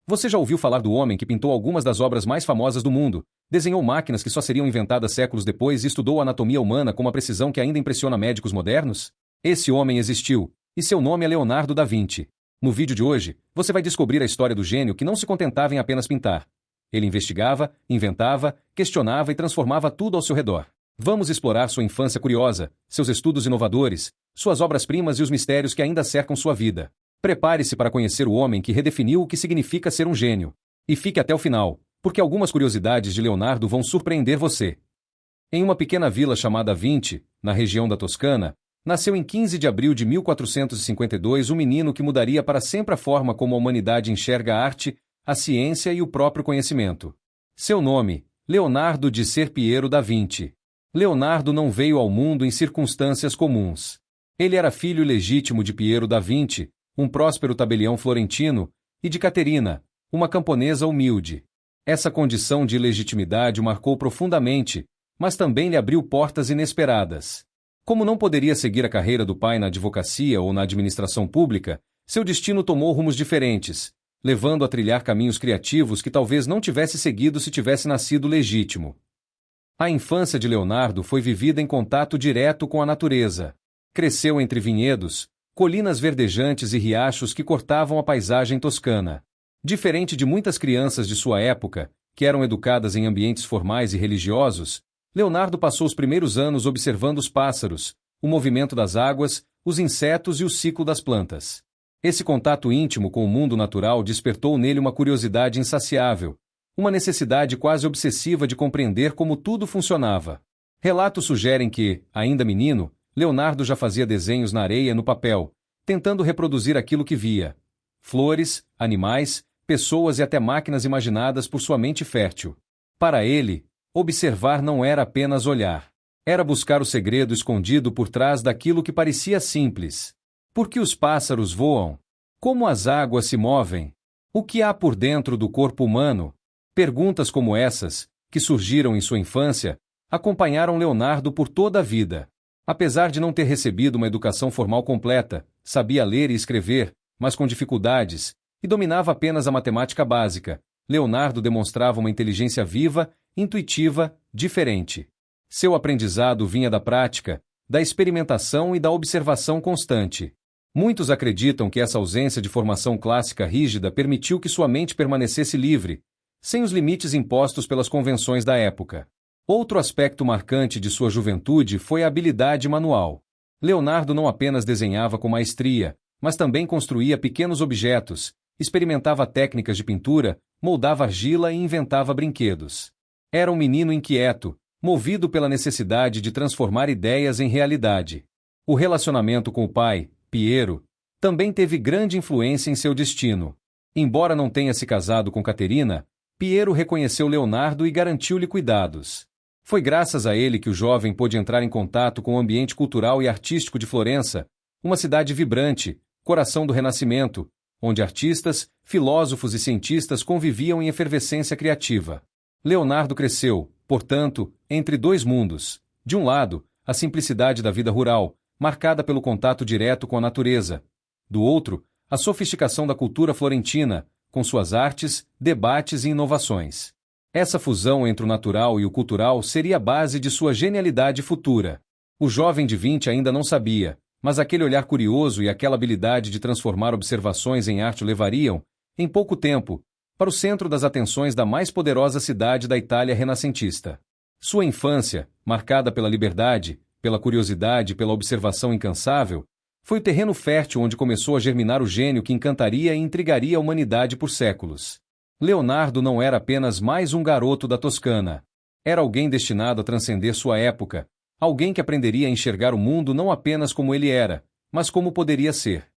Você já ouviu falar do homem que pintou algumas das obras mais famosas do mundo, desenhou máquinas que só seriam inventadas séculos depois e estudou a anatomia humana com uma precisão que ainda impressiona médicos modernos? Esse homem existiu, e seu nome é Leonardo da Vinci. No vídeo de hoje, você vai descobrir a história do gênio que não se contentava em apenas pintar. Ele investigava, inventava, questionava e transformava tudo ao seu redor. Vamos explorar sua infância curiosa, seus estudos inovadores, suas obras-primas e os mistérios que ainda cercam sua vida. Prepare-se para conhecer o homem que redefiniu o que significa ser um gênio. E fique até o final, porque algumas curiosidades de Leonardo vão surpreender você. Em uma pequena vila chamada Vinci, na região da Toscana, nasceu em 15 de abril de 1452 um menino que mudaria para sempre a forma como a humanidade enxerga a arte, a ciência e o próprio conhecimento. Seu nome, Leonardo de Ser Piero da Vinci. Leonardo não veio ao mundo em circunstâncias comuns. Ele era filho legítimo de Piero da Vinci, um próspero tabelião florentino, e de Caterina, uma camponesa humilde. Essa condição de legitimidade o marcou profundamente, mas também lhe abriu portas inesperadas. Como não poderia seguir a carreira do pai na advocacia ou na administração pública, seu destino tomou rumos diferentes, levando a trilhar caminhos criativos que talvez não tivesse seguido se tivesse nascido legítimo. A infância de Leonardo foi vivida em contato direto com a natureza. Cresceu entre vinhedos, colinas verdejantes e riachos que cortavam a paisagem toscana. Diferente de muitas crianças de sua época, que eram educadas em ambientes formais e religiosos, Leonardo passou os primeiros anos observando os pássaros, o movimento das águas, os insetos e o ciclo das plantas. Esse contato íntimo com o mundo natural despertou nele uma curiosidade insaciável, uma necessidade quase obsessiva de compreender como tudo funcionava. Relatos sugerem que, ainda menino, Leonardo já fazia desenhos na areia e no papel, tentando reproduzir aquilo que via. Flores, animais, pessoas e até máquinas imaginadas por sua mente fértil. Para ele, observar não era apenas olhar. Era buscar o segredo escondido por trás daquilo que parecia simples. Por que os pássaros voam? Como as águas se movem? O que há por dentro do corpo humano? Perguntas como essas, que surgiram em sua infância, acompanharam Leonardo por toda a vida. Apesar de não ter recebido uma educação formal completa, sabia ler e escrever, mas com dificuldades, e dominava apenas a matemática básica, Leonardo demonstrava uma inteligência viva, intuitiva, diferente. Seu aprendizado vinha da prática, da experimentação e da observação constante. Muitos acreditam que essa ausência de formação clássica rígida permitiu que sua mente permanecesse livre, sem os limites impostos pelas convenções da época. Outro aspecto marcante de sua juventude foi a habilidade manual. Leonardo não apenas desenhava com maestria, mas também construía pequenos objetos, experimentava técnicas de pintura, moldava argila e inventava brinquedos. Era um menino inquieto, movido pela necessidade de transformar ideias em realidade. O relacionamento com o pai, Piero, também teve grande influência em seu destino. Embora não tenha se casado com Caterina, Piero reconheceu Leonardo e garantiu-lhe cuidados. Foi graças a ele que o jovem pôde entrar em contato com o ambiente cultural e artístico de Florença, uma cidade vibrante, coração do Renascimento, onde artistas, filósofos e cientistas conviviam em efervescência criativa. Leonardo cresceu, portanto, entre dois mundos. De um lado, a simplicidade da vida rural, marcada pelo contato direto com a natureza. Do outro, a sofisticação da cultura florentina, com suas artes, debates e inovações. Essa fusão entre o natural e o cultural seria a base de sua genialidade futura. O jovem de 20 ainda não sabia, mas aquele olhar curioso e aquela habilidade de transformar observações em arte o levariam, em pouco tempo, para o centro das atenções da mais poderosa cidade da Itália renascentista. Sua infância, marcada pela liberdade, pela curiosidade e pela observação incansável, foi o terreno fértil onde começou a germinar o gênio que encantaria e intrigaria a humanidade por séculos. Leonardo não era apenas mais um garoto da Toscana. Era alguém destinado a transcender sua época, alguém que aprenderia a enxergar o mundo não apenas como ele era, mas como poderia ser.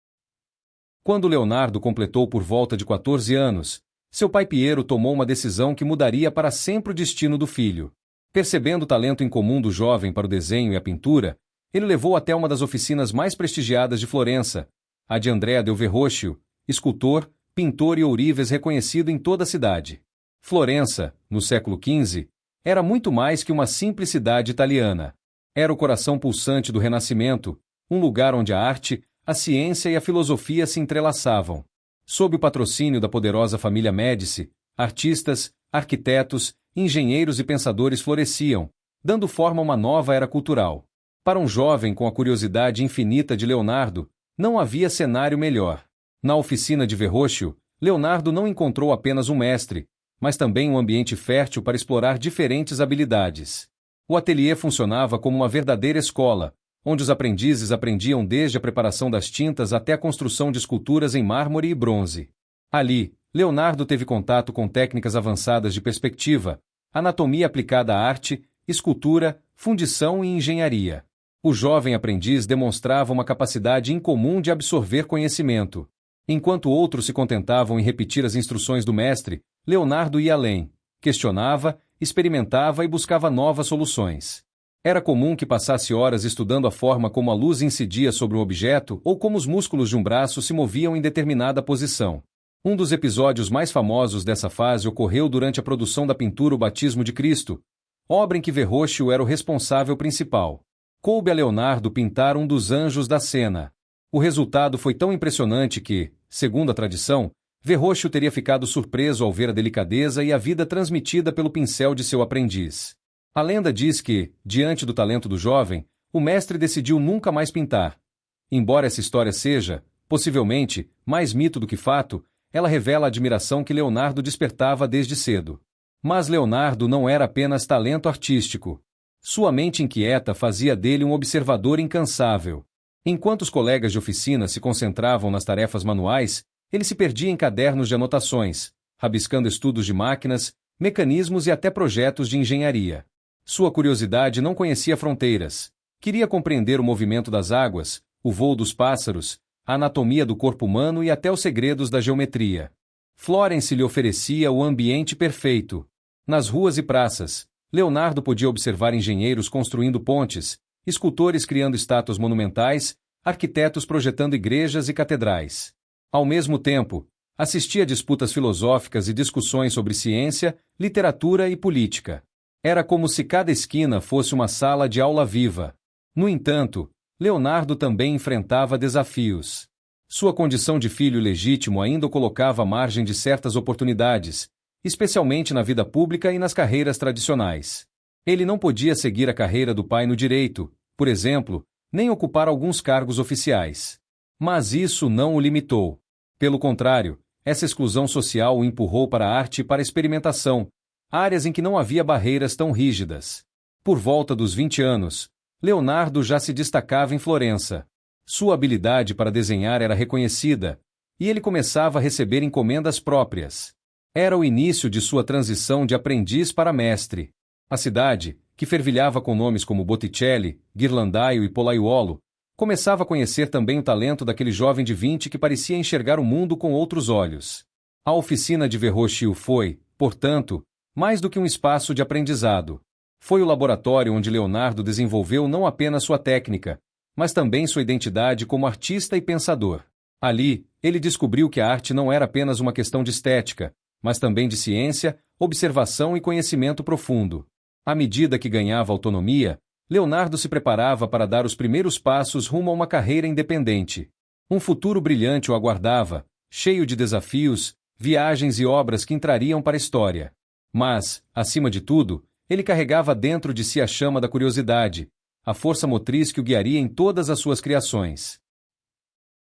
Quando Leonardo completou por volta de 14 anos, seu pai Piero tomou uma decisão que mudaria para sempre o destino do filho. Percebendo o talento incomum do jovem para o desenho e a pintura, ele levou até uma das oficinas mais prestigiadas de Florença, a de Andrea del Verrocchio, escultor, pintor e ourives reconhecido em toda a cidade. Florença, no século XV, era muito mais que uma simples cidade italiana. Era o coração pulsante do Renascimento, um lugar onde a arte, a ciência e a filosofia se entrelaçavam. Sob o patrocínio da poderosa família Médici, artistas, arquitetos, engenheiros e pensadores floresciam, dando forma a uma nova era cultural. Para um jovem com a curiosidade infinita de Leonardo, não havia cenário melhor. Na oficina de Verrocchio, Leonardo não encontrou apenas um mestre, mas também um ambiente fértil para explorar diferentes habilidades. O ateliê funcionava como uma verdadeira escola, onde os aprendizes aprendiam desde a preparação das tintas até a construção de esculturas em mármore e bronze. Ali, Leonardo teve contato com técnicas avançadas de perspectiva, anatomia aplicada à arte, escultura, fundição e engenharia. O jovem aprendiz demonstrava uma capacidade incomum de absorver conhecimento. Enquanto outros se contentavam em repetir as instruções do mestre, Leonardo ia além, questionava, experimentava e buscava novas soluções. Era comum que passasse horas estudando a forma como a luz incidia sobre um objeto ou como os músculos de um braço se moviam em determinada posição. Um dos episódios mais famosos dessa fase ocorreu durante a produção da pintura O Batismo de Cristo, obra em que Verrocchio era o responsável principal. Coube a Leonardo pintar um dos anjos da cena. O resultado foi tão impressionante que, segundo a tradição, Verrocchio teria ficado surpreso ao ver a delicadeza e a vida transmitida pelo pincel de seu aprendiz. A lenda diz que, diante do talento do jovem, o mestre decidiu nunca mais pintar. Embora essa história seja, possivelmente, mais mito do que fato, ela revela a admiração que Leonardo despertava desde cedo. Mas Leonardo não era apenas talento artístico. Sua mente inquieta fazia dele um observador incansável. Enquanto os colegas de oficina se concentravam nas tarefas manuais, ele se perdia em cadernos de anotações, rabiscando estudos de máquinas, mecanismos e até projetos de engenharia. Sua curiosidade não conhecia fronteiras. Queria compreender o movimento das águas, o voo dos pássaros, a anatomia do corpo humano e até os segredos da geometria. Florence lhe oferecia o ambiente perfeito. Nas ruas e praças, Leonardo podia observar engenheiros construindo pontes, escultores criando estátuas monumentais, arquitetos projetando igrejas e catedrais. Ao mesmo tempo, assistia a disputas filosóficas e discussões sobre ciência, literatura e política. Era como se cada esquina fosse uma sala de aula viva. No entanto, Leonardo também enfrentava desafios. Sua condição de filho legítimo ainda o colocava à margem de certas oportunidades, especialmente na vida pública e nas carreiras tradicionais. Ele não podia seguir a carreira do pai no direito, por exemplo, nem ocupar alguns cargos oficiais. Mas isso não o limitou. Pelo contrário, essa exclusão social o empurrou para a arte e para a experimentação, áreas em que não havia barreiras tão rígidas. Por volta dos 20 anos, Leonardo já se destacava em Florença. Sua habilidade para desenhar era reconhecida, e ele começava a receber encomendas próprias. Era o início de sua transição de aprendiz para mestre. A cidade, que fervilhava com nomes como Botticelli, Ghirlandaio e Pollaiuolo, começava a conhecer também o talento daquele jovem de 20 que parecia enxergar o mundo com outros olhos. A oficina de Verrocchio foi, portanto, mais do que um espaço de aprendizado. Foi o laboratório onde Leonardo desenvolveu não apenas sua técnica, mas também sua identidade como artista e pensador. Ali, ele descobriu que a arte não era apenas uma questão de estética, mas também de ciência, observação e conhecimento profundo. À medida que ganhava autonomia, Leonardo se preparava para dar os primeiros passos rumo a uma carreira independente. Um futuro brilhante o aguardava, cheio de desafios, viagens e obras que entrariam para a história. Mas, acima de tudo, ele carregava dentro de si a chama da curiosidade, a força motriz que o guiaria em todas as suas criações.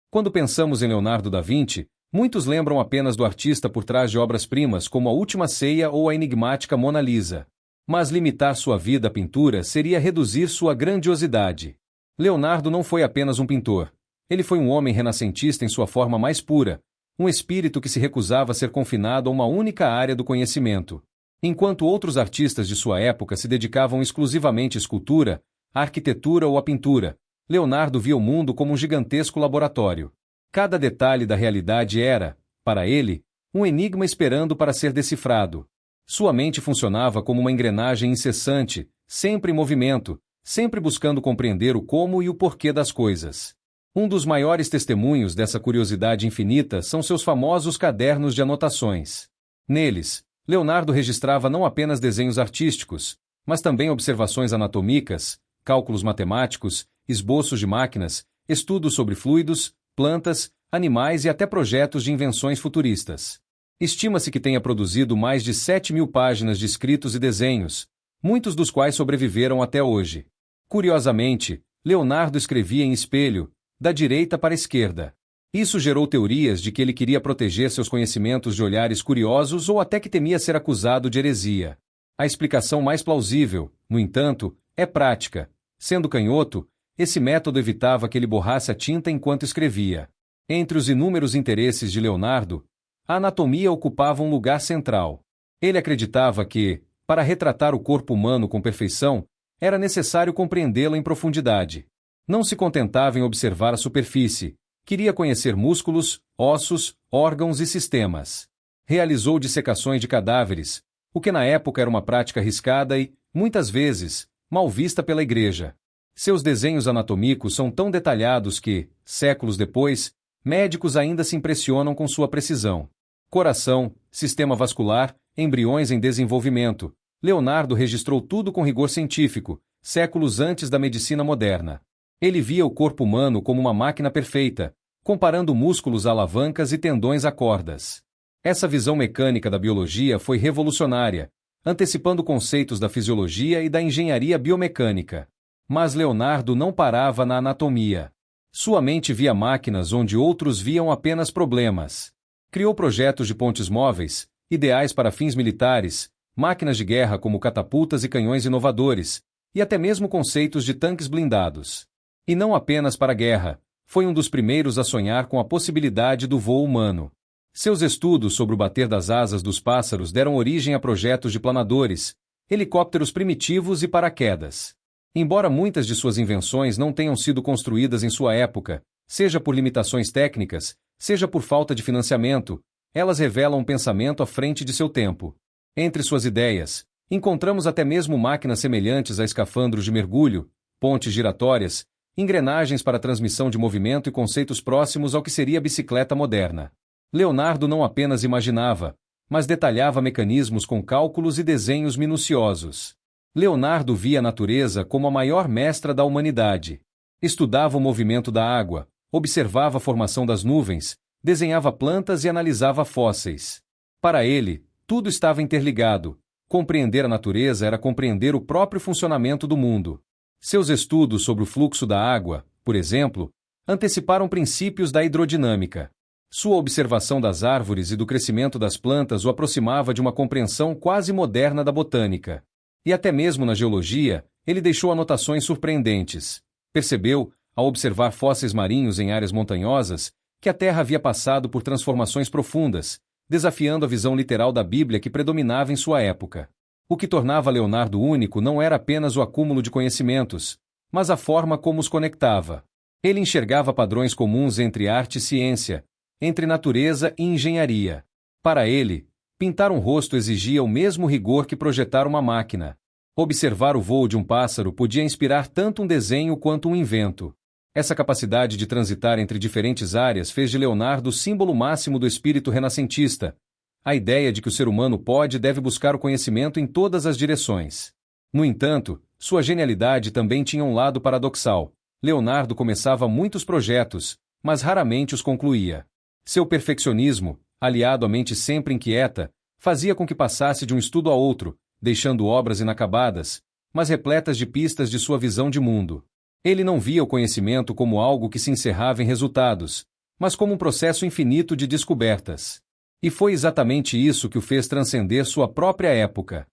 Quando pensamos em Leonardo da Vinci, muitos lembram apenas do artista por trás de obras-primas como A Última Ceia ou a enigmática Mona Lisa. Mas limitar sua vida à pintura seria reduzir sua grandiosidade. Leonardo não foi apenas um pintor. Ele foi um homem renascentista em sua forma mais pura, um espírito que se recusava a ser confinado a uma única área do conhecimento. Enquanto outros artistas de sua época se dedicavam exclusivamente à escultura, à arquitetura ou à pintura, Leonardo via o mundo como um gigantesco laboratório. Cada detalhe da realidade era, para ele, um enigma esperando para ser decifrado. Sua mente funcionava como uma engrenagem incessante, sempre em movimento, sempre buscando compreender o como e o porquê das coisas. Um dos maiores testemunhos dessa curiosidade infinita são seus famosos cadernos de anotações. Neles, Leonardo registrava não apenas desenhos artísticos, mas também observações anatomicas, cálculos matemáticos, esboços de máquinas, estudos sobre fluidos, plantas, animais e até projetos de invenções futuristas. Estima-se que tenha produzido mais de 7.000 páginas de escritos e desenhos, muitos dos quais sobreviveram até hoje. Curiosamente, Leonardo escrevia em espelho, da direita para a esquerda. Isso gerou teorias de que ele queria proteger seus conhecimentos de olhares curiosos ou até que temia ser acusado de heresia. A explicação mais plausível, no entanto, é prática. Sendo canhoto, esse método evitava que ele borrasse a tinta enquanto escrevia. Entre os inúmeros interesses de Leonardo, a anatomia ocupava um lugar central. Ele acreditava que, para retratar o corpo humano com perfeição, era necessário compreendê-lo em profundidade. Não se contentava em observar a superfície, queria conhecer músculos, ossos, órgãos e sistemas. Realizou dissecações de cadáveres, o que na época era uma prática arriscada e, muitas vezes, mal vista pela igreja. Seus desenhos anatomicos são tão detalhados que, séculos depois, médicos ainda se impressionam com sua precisão. Coração, sistema vascular, embriões em desenvolvimento. Leonardo registrou tudo com rigor científico, séculos antes da medicina moderna. Ele via o corpo humano como uma máquina perfeita, comparando músculos a alavancas e tendões a cordas. Essa visão mecânica da biologia foi revolucionária, antecipando conceitos da fisiologia e da engenharia biomecânica. Mas Leonardo não parava na anatomia. Sua mente via máquinas onde outros viam apenas problemas. Criou projetos de pontes móveis, ideais para fins militares, máquinas de guerra como catapultas e canhões inovadores, e até mesmo conceitos de tanques blindados. E não apenas para a guerra, foi um dos primeiros a sonhar com a possibilidade do voo humano. Seus estudos sobre o bater das asas dos pássaros deram origem a projetos de planadores, helicópteros primitivos e paraquedas. Embora muitas de suas invenções não tenham sido construídas em sua época, seja por limitações técnicas, seja por falta de financiamento, elas revelam um pensamento à frente de seu tempo. Entre suas ideias, encontramos até mesmo máquinas semelhantes a escafandros de mergulho, pontes giratórias, engrenagens para transmissão de movimento e conceitos próximos ao que seria a bicicleta moderna. Leonardo não apenas imaginava, mas detalhava mecanismos com cálculos e desenhos minuciosos. Leonardo via a natureza como a maior mestra da humanidade. Estudava o movimento da água, observava a formação das nuvens, desenhava plantas e analisava fósseis. Para ele, tudo estava interligado. Compreender a natureza era compreender o próprio funcionamento do mundo. Seus estudos sobre o fluxo da água, por exemplo, anteciparam princípios da hidrodinâmica. Sua observação das árvores e do crescimento das plantas o aproximava de uma compreensão quase moderna da botânica. E até mesmo na geologia, ele deixou anotações surpreendentes. Percebeu, ao observar fósseis marinhos em áreas montanhosas, que a Terra havia passado por transformações profundas, desafiando a visão literal da Bíblia que predominava em sua época. O que tornava Leonardo único não era apenas o acúmulo de conhecimentos, mas a forma como os conectava. Ele enxergava padrões comuns entre arte e ciência, entre natureza e engenharia. Para ele, pintar um rosto exigia o mesmo rigor que projetar uma máquina. Observar o voo de um pássaro podia inspirar tanto um desenho quanto um invento. Essa capacidade de transitar entre diferentes áreas fez de Leonardo o símbolo máximo do espírito renascentista, a ideia de que o ser humano pode e deve buscar o conhecimento em todas as direções. No entanto, sua genialidade também tinha um lado paradoxal. Leonardo começava muitos projetos, mas raramente os concluía. Seu perfeccionismo, aliado à mente sempre inquieta, fazia com que passasse de um estudo a outro, deixando obras inacabadas, mas repletas de pistas de sua visão de mundo. Ele não via o conhecimento como algo que se encerrava em resultados, mas como um processo infinito de descobertas. E foi exatamente isso que o fez transcender sua própria época.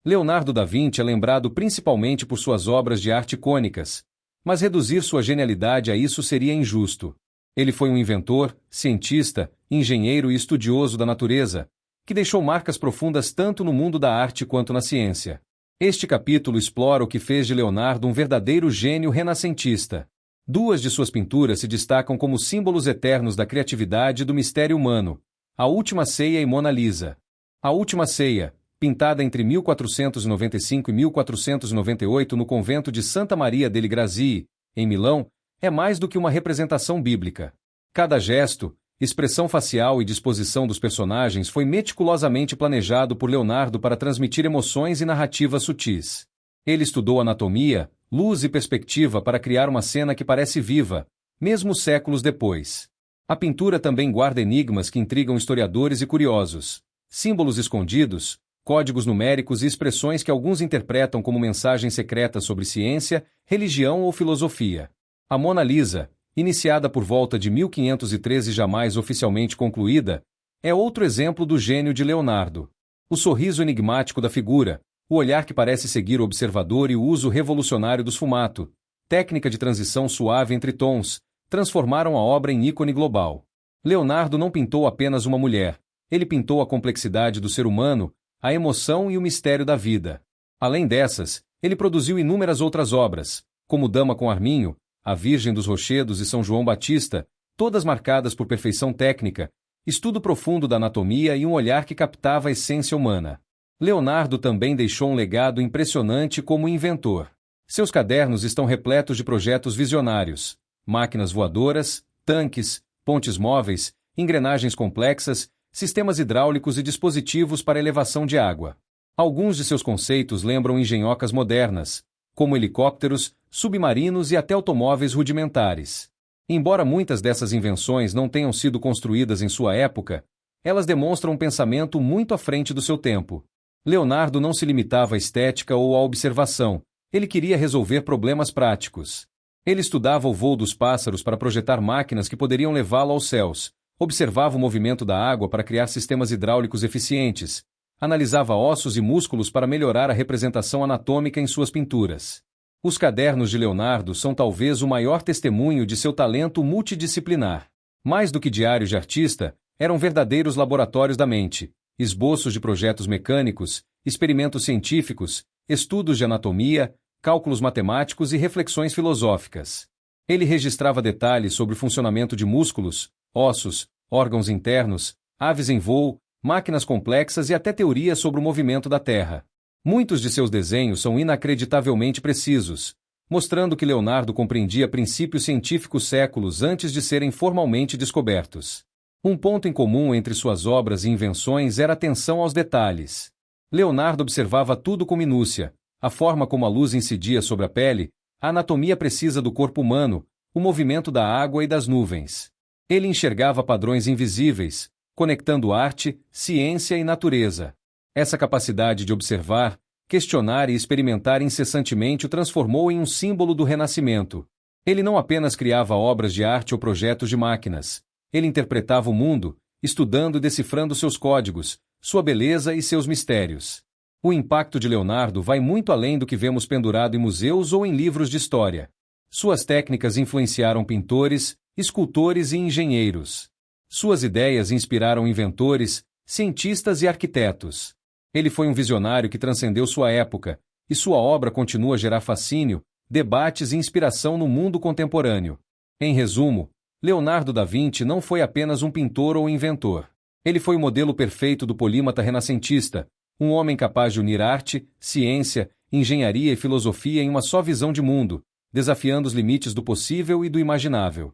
Leonardo da Vinci é lembrado principalmente por suas obras de arte icônicas, mas reduzir sua genialidade a isso seria injusto. Ele foi um inventor, cientista, engenheiro e estudioso da natureza, que deixou marcas profundas tanto no mundo da arte quanto na ciência. Este capítulo explora o que fez de Leonardo um verdadeiro gênio renascentista. Duas de suas pinturas se destacam como símbolos eternos da criatividade e do mistério humano: A Última Ceia e Mona Lisa. A Última Ceia, pintada entre 1495 e 1498 no convento de Santa Maria delle Grazie, em Milão, é mais do que uma representação bíblica. Cada gesto, expressão facial e disposição dos personagens foi meticulosamente planejado por Leonardo para transmitir emoções e narrativas sutis. Ele estudou anatomia, luz e perspectiva para criar uma cena que parece viva, mesmo séculos depois. A pintura também guarda enigmas que intrigam historiadores e curiosos. Símbolos escondidos, códigos numéricos e expressões que alguns interpretam como mensagens secretas sobre ciência, religião ou filosofia. A Mona Lisa, iniciada por volta de 1513 e jamais oficialmente concluída, é outro exemplo do gênio de Leonardo. O sorriso enigmático da figura, o olhar que parece seguir o observador e o uso revolucionário do sfumato, técnica de transição suave entre tons, transformaram a obra em ícone global. Leonardo não pintou apenas uma mulher, ele pintou a complexidade do ser humano, a emoção e o mistério da vida. Além dessas, ele produziu inúmeras outras obras, como Dama com Arminho, A Virgem dos Rochedos e São João Batista, todas marcadas por perfeição técnica, estudo profundo da anatomia e um olhar que captava a essência humana. Leonardo também deixou um legado impressionante como inventor. Seus cadernos estão repletos de projetos visionários, máquinas voadoras, tanques, pontes móveis, engrenagens complexas, sistemas hidráulicos e dispositivos para elevação de água. Alguns de seus conceitos lembram engenhocas modernas, como helicópteros, submarinos e até automóveis rudimentares. Embora muitas dessas invenções não tenham sido construídas em sua época, elas demonstram um pensamento muito à frente do seu tempo. Leonardo não se limitava à estética ou à observação, ele queria resolver problemas práticos. Ele estudava o voo dos pássaros para projetar máquinas que poderiam levá-lo aos céus, observava o movimento da água para criar sistemas hidráulicos eficientes, analisava ossos e músculos para melhorar a representação anatômica em suas pinturas. Os cadernos de Leonardo são talvez o maior testemunho de seu talento multidisciplinar. Mais do que diários de artista, eram verdadeiros laboratórios da mente, esboços de projetos mecânicos, experimentos científicos, estudos de anatomia, cálculos matemáticos e reflexões filosóficas. Ele registrava detalhes sobre o funcionamento de músculos, ossos, órgãos internos, aves em voo, máquinas complexas e até teorias sobre o movimento da Terra. Muitos de seus desenhos são inacreditavelmente precisos, mostrando que Leonardo compreendia princípios científicos séculos antes de serem formalmente descobertos. Um ponto em comum entre suas obras e invenções era a atenção aos detalhes. Leonardo observava tudo com minúcia, a forma como a luz incidia sobre a pele, a anatomia precisa do corpo humano, o movimento da água e das nuvens. Ele enxergava padrões invisíveis, conectando arte, ciência e natureza. Essa capacidade de observar, questionar e experimentar incessantemente o transformou em um símbolo do Renascimento. Ele não apenas criava obras de arte ou projetos de máquinas. Ele interpretava o mundo, estudando e decifrando seus códigos, sua beleza e seus mistérios. O impacto de Leonardo vai muito além do que vemos pendurado em museus ou em livros de história. Suas técnicas influenciaram pintores, escultores e engenheiros. Suas ideias inspiraram inventores, cientistas e arquitetos. Ele foi um visionário que transcendeu sua época, e sua obra continua a gerar fascínio, debates e inspiração no mundo contemporâneo. Em resumo, Leonardo da Vinci não foi apenas um pintor ou inventor. Ele foi o modelo perfeito do polímata renascentista, um homem capaz de unir arte, ciência, engenharia e filosofia em uma só visão de mundo, desafiando os limites do possível e do imaginável.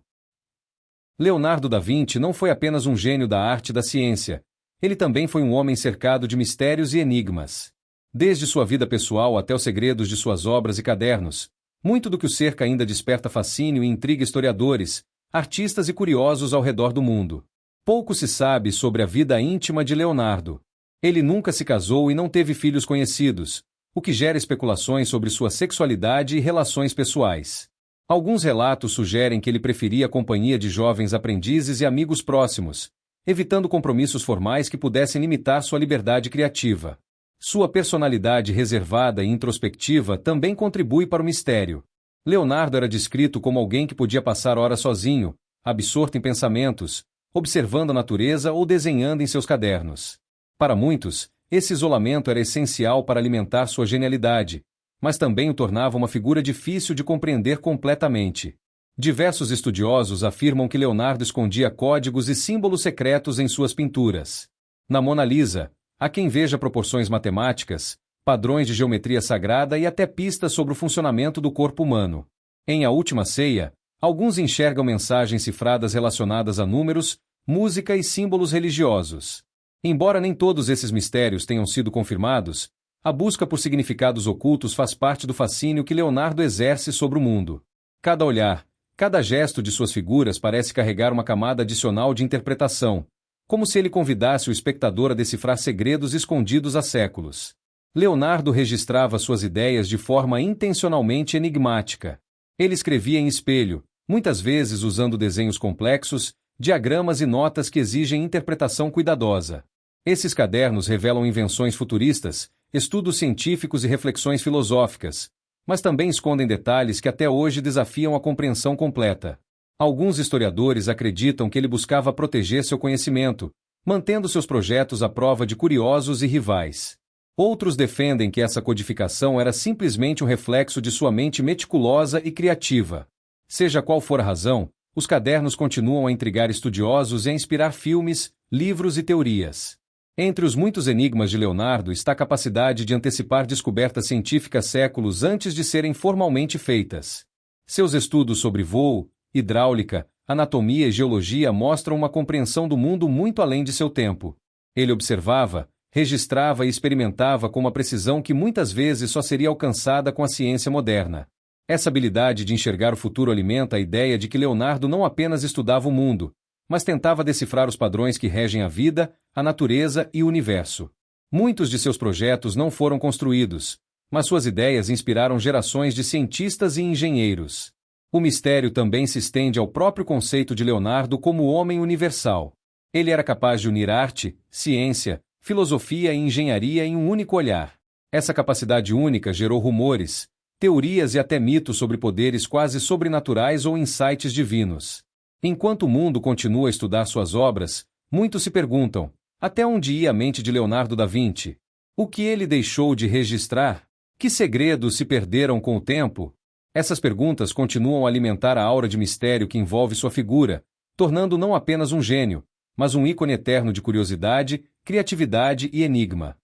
Leonardo da Vinci não foi apenas um gênio da arte e da ciência, ele também foi um homem cercado de mistérios e enigmas. Desde sua vida pessoal até os segredos de suas obras e cadernos, muito do que o cerca ainda desperta fascínio e intriga historiadores, artistas e curiosos ao redor do mundo. Pouco se sabe sobre a vida íntima de Leonardo. Ele nunca se casou e não teve filhos conhecidos, o que gera especulações sobre sua sexualidade e relações pessoais. Alguns relatos sugerem que ele preferia a companhia de jovens aprendizes e amigos próximos, evitando compromissos formais que pudessem limitar sua liberdade criativa. Sua personalidade reservada e introspectiva também contribui para o mistério. Leonardo era descrito como alguém que podia passar horas sozinho, absorto em pensamentos, observando a natureza ou desenhando em seus cadernos. Para muitos, esse isolamento era essencial para alimentar sua genialidade, mas também o tornava uma figura difícil de compreender completamente. Diversos estudiosos afirmam que Leonardo escondia códigos e símbolos secretos em suas pinturas. Na Mona Lisa, há quem veja proporções matemáticas, padrões de geometria sagrada e até pistas sobre o funcionamento do corpo humano. Em A Última Ceia, alguns enxergam mensagens cifradas relacionadas a números, música e símbolos religiosos. Embora nem todos esses mistérios tenham sido confirmados, a busca por significados ocultos faz parte do fascínio que Leonardo exerce sobre o mundo. Cada olhar, Cada gesto de suas figuras parece carregar uma camada adicional de interpretação, como se ele convidasse o espectador a decifrar segredos escondidos há séculos. Leonardo registrava suas ideias de forma intencionalmente enigmática. Ele escrevia em espelho, muitas vezes usando desenhos complexos, diagramas e notas que exigem interpretação cuidadosa. Esses cadernos revelam invenções futuristas, estudos científicos e reflexões filosóficas, mas também escondem detalhes que até hoje desafiam a compreensão completa. Alguns historiadores acreditam que ele buscava proteger seu conhecimento, mantendo seus projetos à prova de curiosos e rivais. Outros defendem que essa codificação era simplesmente um reflexo de sua mente meticulosa e criativa. Seja qual for a razão, os cadernos continuam a intrigar estudiosos e a inspirar filmes, livros e teorias. Entre os muitos enigmas de Leonardo está a capacidade de antecipar descobertas científicas séculos antes de serem formalmente feitas. Seus estudos sobre voo, hidráulica, anatomia e geologia mostram uma compreensão do mundo muito além de seu tempo. Ele observava, registrava e experimentava com uma precisão que muitas vezes só seria alcançada com a ciência moderna. Essa habilidade de enxergar o futuro alimenta a ideia de que Leonardo não apenas estudava o mundo, mas tentava decifrar os padrões que regem a vida, a natureza e o universo. Muitos de seus projetos não foram construídos, mas suas ideias inspiraram gerações de cientistas e engenheiros. O mistério também se estende ao próprio conceito de Leonardo como homem universal. Ele era capaz de unir arte, ciência, filosofia e engenharia em um único olhar. Essa capacidade única gerou rumores, teorias e até mitos sobre poderes quase sobrenaturais ou insights divinos. Enquanto o mundo continua a estudar suas obras, muitos se perguntam, até onde ia a mente de Leonardo da Vinci? O que ele deixou de registrar? Que segredos se perderam com o tempo? Essas perguntas continuam a alimentar a aura de mistério que envolve sua figura, tornando não apenas um gênio, mas um ícone eterno de curiosidade, criatividade e enigma.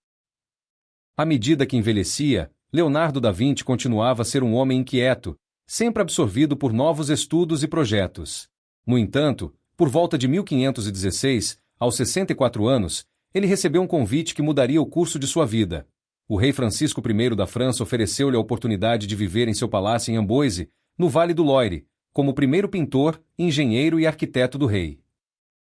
À medida que envelhecia, Leonardo da Vinci continuava a ser um homem inquieto, sempre absorvido por novos estudos e projetos. No entanto, por volta de 1516, aos 64 anos, ele recebeu um convite que mudaria o curso de sua vida. O rei Francisco I da França ofereceu-lhe a oportunidade de viver em seu palácio em Amboise, no Vale do Loire, como primeiro pintor, engenheiro e arquiteto do rei.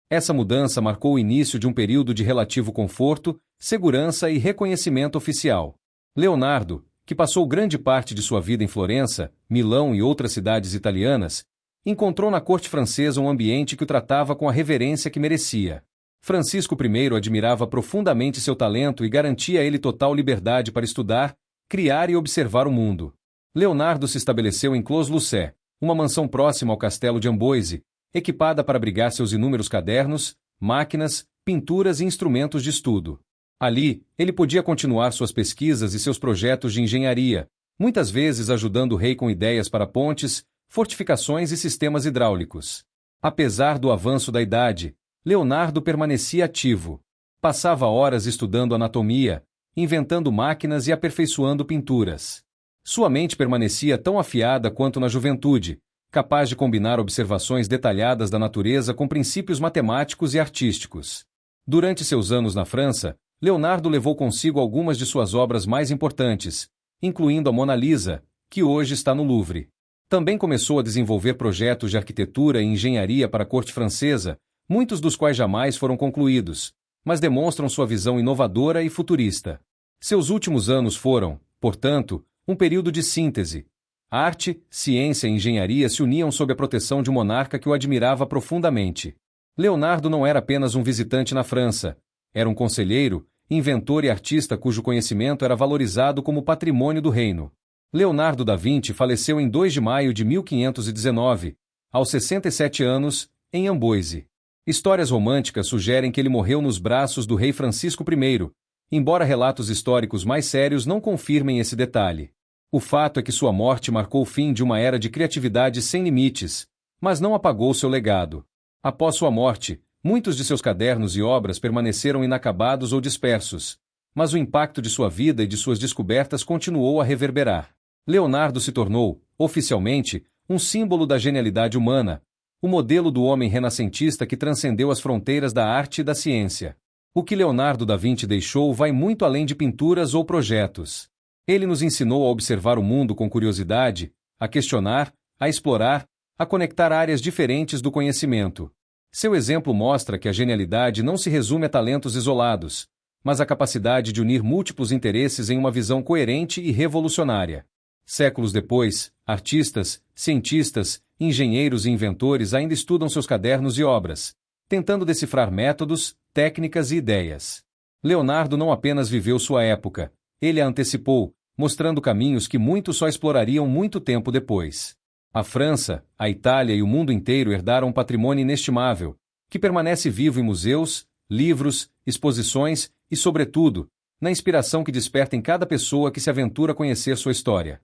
Essa mudança marcou o início de um período de relativo conforto, segurança e reconhecimento oficial. Leonardo, que passou grande parte de sua vida em Florença, Milão e outras cidades italianas, encontrou na corte francesa um ambiente que o tratava com a reverência que merecia. Francisco I admirava profundamente seu talento e garantia a ele total liberdade para estudar, criar e observar o mundo. Leonardo se estabeleceu em Clos-Lucé, uma mansão próxima ao castelo de Amboise, equipada para abrigar seus inúmeros cadernos, máquinas, pinturas e instrumentos de estudo. Ali, ele podia continuar suas pesquisas e seus projetos de engenharia, muitas vezes ajudando o rei com ideias para pontes, fortificações e sistemas hidráulicos. Apesar do avanço da idade, Leonardo permanecia ativo. Passava horas estudando anatomia, inventando máquinas e aperfeiçoando pinturas. Sua mente permanecia tão afiada quanto na juventude, capaz de combinar observações detalhadas da natureza com princípios matemáticos e artísticos. Durante seus anos na França, Leonardo levou consigo algumas de suas obras mais importantes, incluindo a Mona Lisa, que hoje está no Louvre. Também começou a desenvolver projetos de arquitetura e engenharia para a corte francesa, muitos dos quais jamais foram concluídos, mas demonstram sua visão inovadora e futurista. Seus últimos anos foram, portanto, um período de síntese. Arte, ciência e engenharia se uniam sob a proteção de um monarca que o admirava profundamente. Leonardo não era apenas um visitante na França, era um conselheiro, inventor e artista cujo conhecimento era valorizado como patrimônio do reino. Leonardo da Vinci faleceu em 2 de maio de 1519, aos 67 anos, em Amboise. Histórias românticas sugerem que ele morreu nos braços do rei Francisco I, embora relatos históricos mais sérios não confirmem esse detalhe. O fato é que sua morte marcou o fim de uma era de criatividade sem limites, mas não apagou seu legado. Após sua morte, muitos de seus cadernos e obras permaneceram inacabados ou dispersos, mas o impacto de sua vida e de suas descobertas continuou a reverberar. Leonardo se tornou, oficialmente, um símbolo da genialidade humana, o modelo do homem renascentista que transcendeu as fronteiras da arte e da ciência. O que Leonardo da Vinci deixou vai muito além de pinturas ou projetos. Ele nos ensinou a observar o mundo com curiosidade, a questionar, a explorar, a conectar áreas diferentes do conhecimento. Seu exemplo mostra que a genialidade não se resume a talentos isolados, mas a capacidade de unir múltiplos interesses em uma visão coerente e revolucionária. Séculos depois, artistas, cientistas, engenheiros e inventores ainda estudam seus cadernos e obras, tentando decifrar métodos, técnicas e ideias. Leonardo não apenas viveu sua época, ele a antecipou, mostrando caminhos que muitos só explorariam muito tempo depois. A França, a Itália e o mundo inteiro herdaram um patrimônio inestimável, que permanece vivo em museus, livros, exposições e, sobretudo, na inspiração que desperta em cada pessoa que se aventura a conhecer sua história.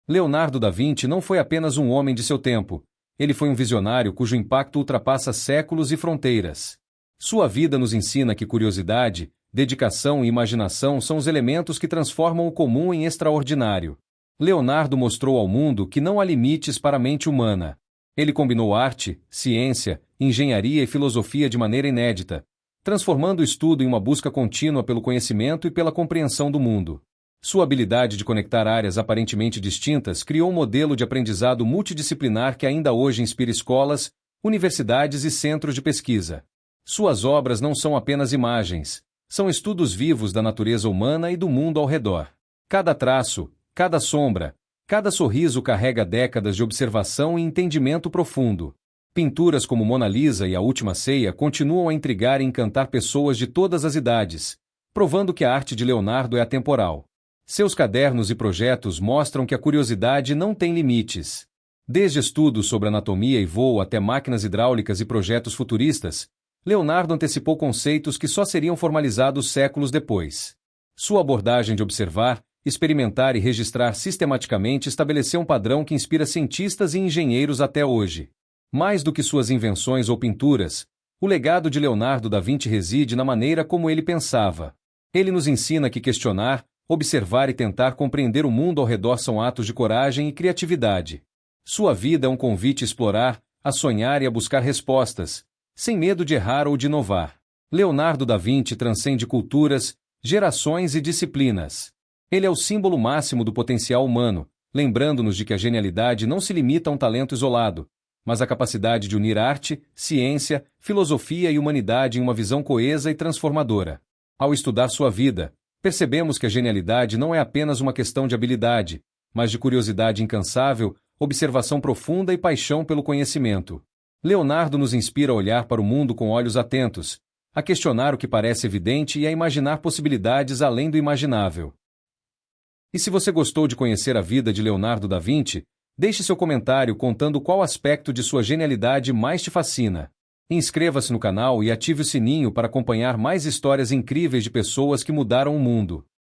Leonardo da Vinci não foi apenas um homem de seu tempo, ele foi um visionário cujo impacto ultrapassa séculos e fronteiras. Sua vida nos ensina que curiosidade, dedicação e imaginação são os elementos que transformam o comum em extraordinário. Leonardo mostrou ao mundo que não há limites para a mente humana. Ele combinou arte, ciência, engenharia e filosofia de maneira inédita, transformando o estudo em uma busca contínua pelo conhecimento e pela compreensão do mundo. Sua habilidade de conectar áreas aparentemente distintas criou um modelo de aprendizado multidisciplinar que ainda hoje inspira escolas, universidades e centros de pesquisa. Suas obras não são apenas imagens, são estudos vivos da natureza humana e do mundo ao redor. Cada traço, cada sombra, cada sorriso carrega décadas de observação e entendimento profundo. Pinturas como Mona Lisa e A Última Ceia continuam a intrigar e encantar pessoas de todas as idades, provando que a arte de Leonardo é atemporal. Seus cadernos e projetos mostram que a curiosidade não tem limites. Desde estudos sobre anatomia e voo até máquinas hidráulicas e projetos futuristas, Leonardo antecipou conceitos que só seriam formalizados séculos depois. Sua abordagem de observar, experimentar e registrar sistematicamente estabeleceu um padrão que inspira cientistas e engenheiros até hoje. Mais do que suas invenções ou pinturas, o legado de Leonardo da Vinci reside na maneira como ele pensava. Ele nos ensina que questionar, observar e tentar compreender o mundo ao redor são atos de coragem e criatividade. Sua vida é um convite a explorar, a sonhar e a buscar respostas, sem medo de errar ou de inovar. Leonardo da Vinci transcende culturas, gerações e disciplinas. Ele é o símbolo máximo do potencial humano, lembrando-nos de que a genialidade não se limita a um talento isolado, mas à capacidade de unir arte, ciência, filosofia e humanidade em uma visão coesa e transformadora. Ao estudar sua vida, percebemos que a genialidade não é apenas uma questão de habilidade, mas de curiosidade incansável, observação profunda e paixão pelo conhecimento. Leonardo nos inspira a olhar para o mundo com olhos atentos, a questionar o que parece evidente e a imaginar possibilidades além do imaginável. E se você gostou de conhecer a vida de Leonardo da Vinci, deixe seu comentário contando qual aspecto de sua genialidade mais te fascina. Inscreva-se no canal e ative o sininho para acompanhar mais histórias incríveis de pessoas que mudaram o mundo.